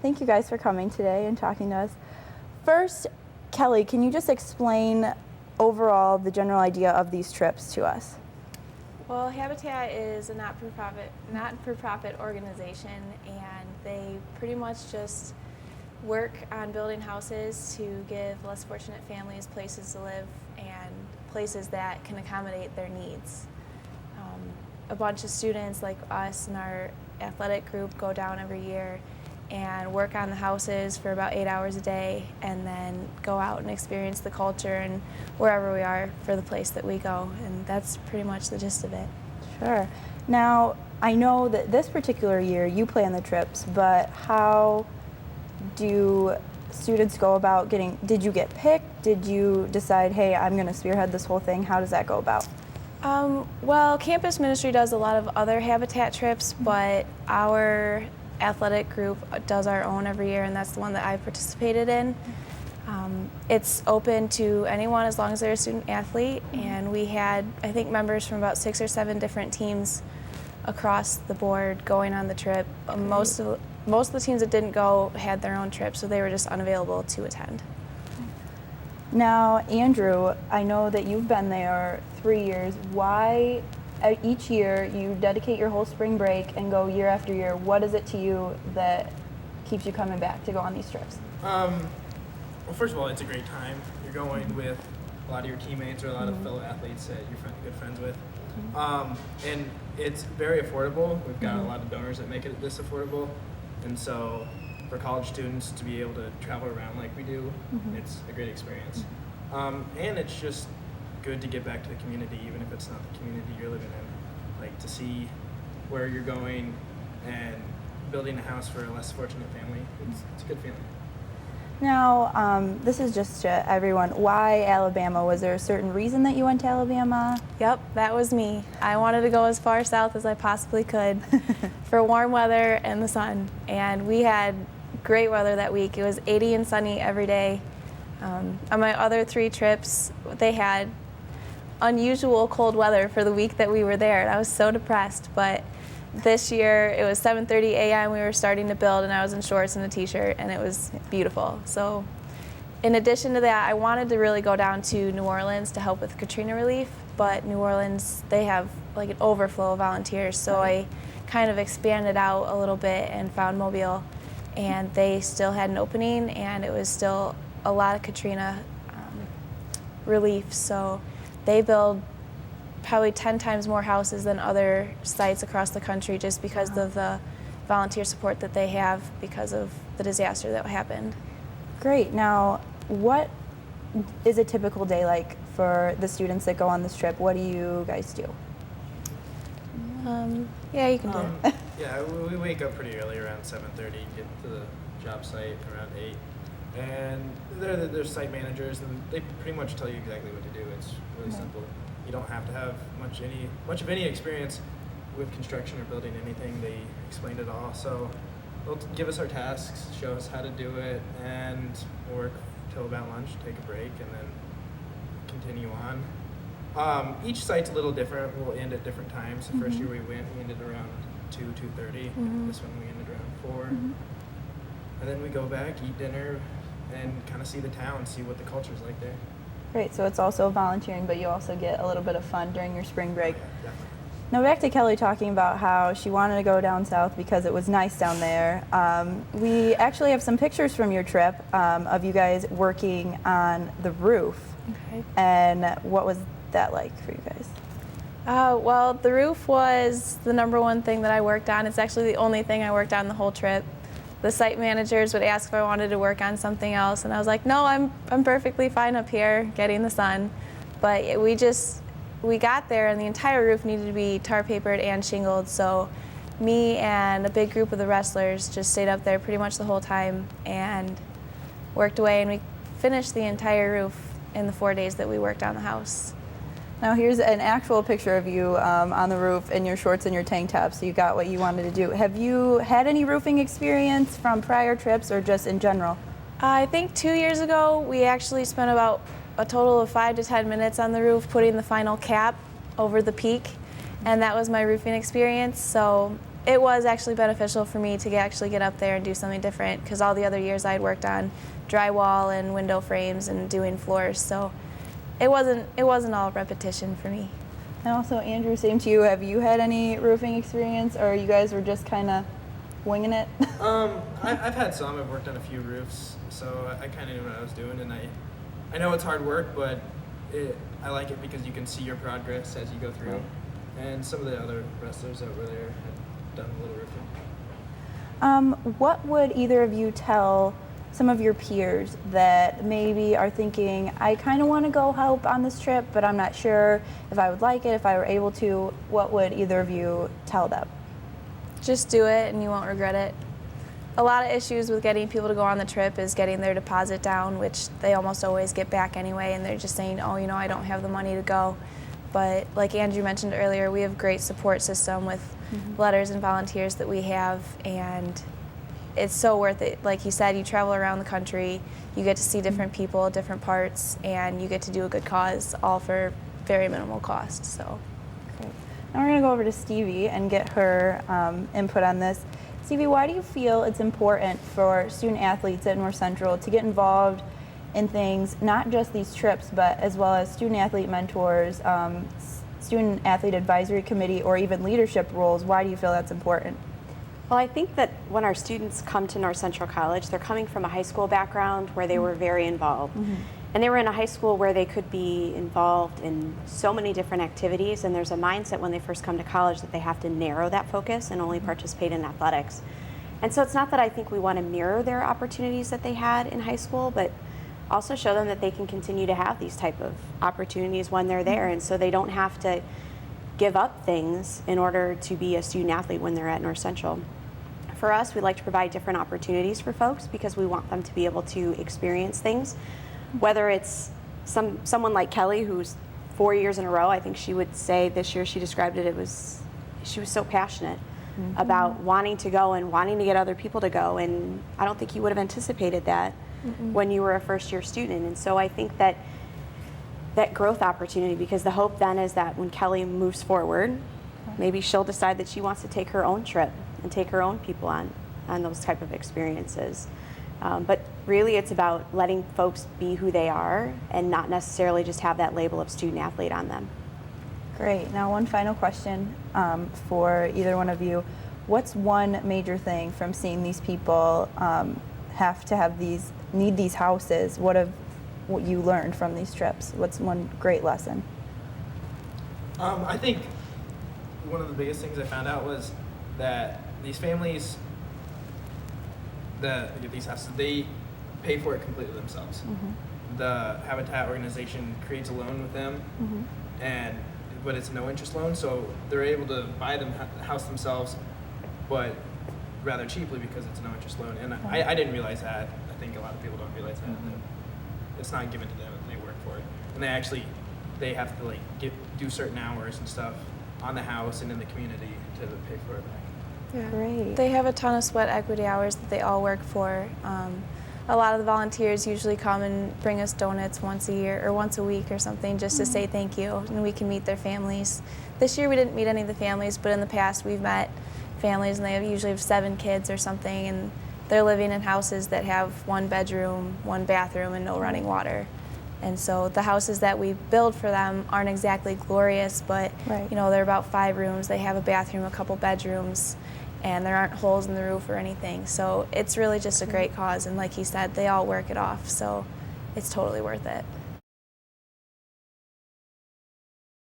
Thank you guys for coming today and talking to us. First, Kelly, can you just explain overall the general idea of these trips to us? Well, Habitat is a not-for-profit organization, and they pretty much just work on building houses to give less fortunate families places to live and places that can accommodate their needs. A bunch of students like us in our athletic group go down every year and work on the houses for about 8 hours a day, and then go out and experience the culture and wherever we are for the place that we go, and that's pretty much the gist of it. Sure. Now, I know that this particular year you plan the trips, but how do students go about did you get picked? Did you decide, hey, I'm going to spearhead this whole thing? How does that go about? Well, campus ministry does a lot of other Habitat trips, but our athletic group does our own every year, and that's the one that I've participated in. It's open to anyone as long as they're a student athlete, and we had, I think, members from about 6 or 7 different teams across the board going on the trip. Most of the teams that didn't go had their own trip, so they were just unavailable to attend. Now, Andrew, I know that you've been there 3 years. Why each year you dedicate your whole spring break and go year after year? What is it to you that keeps you coming back to go on these trips? Well, first of all, it's a great time. You're going with a lot of your teammates or a lot of fellow athletes that you're good friends with. And it's very affordable. We've got a lot of donors that make it this affordable. And so for college students to be able to travel around like we do, it's a great experience. And it's just good to get back to the community, even if it's not the community you're living in. Like, to see where you're going and building a house for a less fortunate family, it's a good feeling. Now, this is just to everyone. Why Alabama? Was there a certain reason that you went to Alabama? Yep, that was me. I wanted to go as far south as I possibly could for warm weather and the sun. And we had great weather that week. It was 80 and sunny every day. On my other 3 trips, they had unusual cold weather for the week that we were there, and I was so depressed. But this year, it was 7:30 a.m. We were starting to build, and I was in shorts and a t-shirt, and it was beautiful. So in addition to that, I wanted to really go down to New Orleans to help with Katrina relief, but New Orleans, they have like an overflow of volunteers, so I kind of expanded out a little bit and found Mobile, and they still had an opening, and it was still a lot of Katrina relief. So they build probably 10 times more houses than other sites across the country, just because of the volunteer support that they have because of the disaster that happened. Great. Now, what is a typical day like for the students that go on this trip? What do you guys do? Yeah, you can do it. Yeah, we wake up pretty early, around 7:30, get to the job site around 8. And they're site managers, and they pretty much tell you exactly what to do. It's really simple. You don't have to have much of any experience with construction or building anything. They explained it all. So they'll give us our tasks, show us how to do it, and we'll work till about lunch, take a break, and then continue on. Each site's a little different. We'll end at different times. The first year we went, we ended around 2:30. This one we ended around 4. And then we go back, eat dinner, and kind of see the town, see what the culture's like there. Great. So it's also volunteering, but you also get a little bit of fun during your spring break. Yeah, definitely. Now back to Kelly talking about how she wanted to go down south because it was nice down there. We actually have some pictures from your trip of you guys working on the roof. Okay. And what was that like for you guys? Well, the roof was the number one thing that I worked on. It's actually the only thing I worked on the whole trip. The site managers would ask if I wanted to work on something else, and I was like, no, I'm perfectly fine up here getting the sun. But we got there, and the entire roof needed to be tar papered and shingled, so me and a big group of the wrestlers just stayed up there pretty much the whole time and worked away, and we finished the entire roof in the 4 days that we worked on the house. Now here's an actual picture of you on the roof in your shorts and your tank top, so you got what you wanted to do. Have you had any roofing experience from prior trips or just in general? I think 2 years ago we actually spent about a total of 5 to 10 minutes on the roof putting the final cap over the peak, and that was my roofing experience. So it was actually beneficial for me to actually get up there and do something different because all the other years I'd worked on drywall and window frames and doing floors, so it wasn't all repetition for me. And also, Andrew, same to you. Have you had any roofing experience, or you guys were just kind of winging it? I've had some. I've worked on a few roofs, so I kind of knew what I was doing, and I know it's hard work, but I like it because you can see your progress as you go through. Right. And some of the other wrestlers that were there had done a little roofing. What would either of you tell some of your peers that maybe are thinking, I kind of want to go help on this trip, but I'm not sure if I would like it, if I were able to? What would either of you tell them? Just do it and you won't regret it. A lot of issues with getting people to go on the trip is getting their deposit down, which they almost always get back anyway, and they're just saying, oh, I don't have the money to go. But like Andrew mentioned earlier, we have a great support system with letters and volunteers that we have, and it's so worth it. Like you said, you travel around the country, you get to see different people, different parts, and you get to do a good cause, all for very minimal cost. So. Great. Now we're going to go over to Stevie and get her input on this. Stevie, why do you feel it's important for student athletes at North Central to get involved in things, not just these trips, but as well as student athlete mentors, student athlete advisory committee, or even leadership roles? Why do you feel that's important? Well, I think that when our students come to North Central College, they're coming from a high school background where they were very involved. And they were in a high school where they could be involved in so many different activities, and there's a mindset when they first come to college that they have to narrow that focus and only participate in athletics. And so it's not that I think we want to mirror their opportunities that they had in high school, but also show them that they can continue to have these type of opportunities when they're there, and so they don't have to give up things in order to be a student athlete when they're at North Central. For us, we like to provide different opportunities for folks because we want them to be able to experience things, whether it's someone like Kelly, who's 4 years in a row. I think she would say this year, she described it, she was so passionate about wanting to go and wanting to get other people to go, and I don't think you would have anticipated that when you were a first-year student. And so I think that growth opportunity, because the hope then is that when Kelly moves forward, maybe she'll decide that she wants to take her own trip and take her own people on those type of experiences. But really it's about letting folks be who they are and not necessarily just have that label of student athlete on them. Great. Now one final question for either one of you. What's one major thing from seeing these people need these houses? What you learned from these trips? What's one great lesson? I think one of the biggest things I found out was that these families that get these houses, they pay for it completely themselves. The Habitat organization creates a loan with them, but it's a no interest loan, so they're able to buy the house themselves, but rather cheaply because it's a no interest loan. And I didn't realize that. I think a lot of people don't realize that it's not given to them, and they work for it. And they have to do certain hours and stuff on the house and in the community to pay for it back. Yeah. Great. They have a ton of sweat equity hours that they all work for. A lot of the volunteers usually come and bring us donuts once a year or once a week or something just to say thank you, and we can meet their families. This year we didn't meet any of the families, but in the past we've met families, and they usually have 7 kids or something, and they're living in houses that have 1 bedroom, 1 bathroom, and no running water. And so the houses that we build for them aren't exactly glorious, but they're about 5 rooms. They have a bathroom, a couple bedrooms, and there aren't holes in the roof or anything. So it's really just a great cause, and like he said, they all work it off, so it's totally worth it.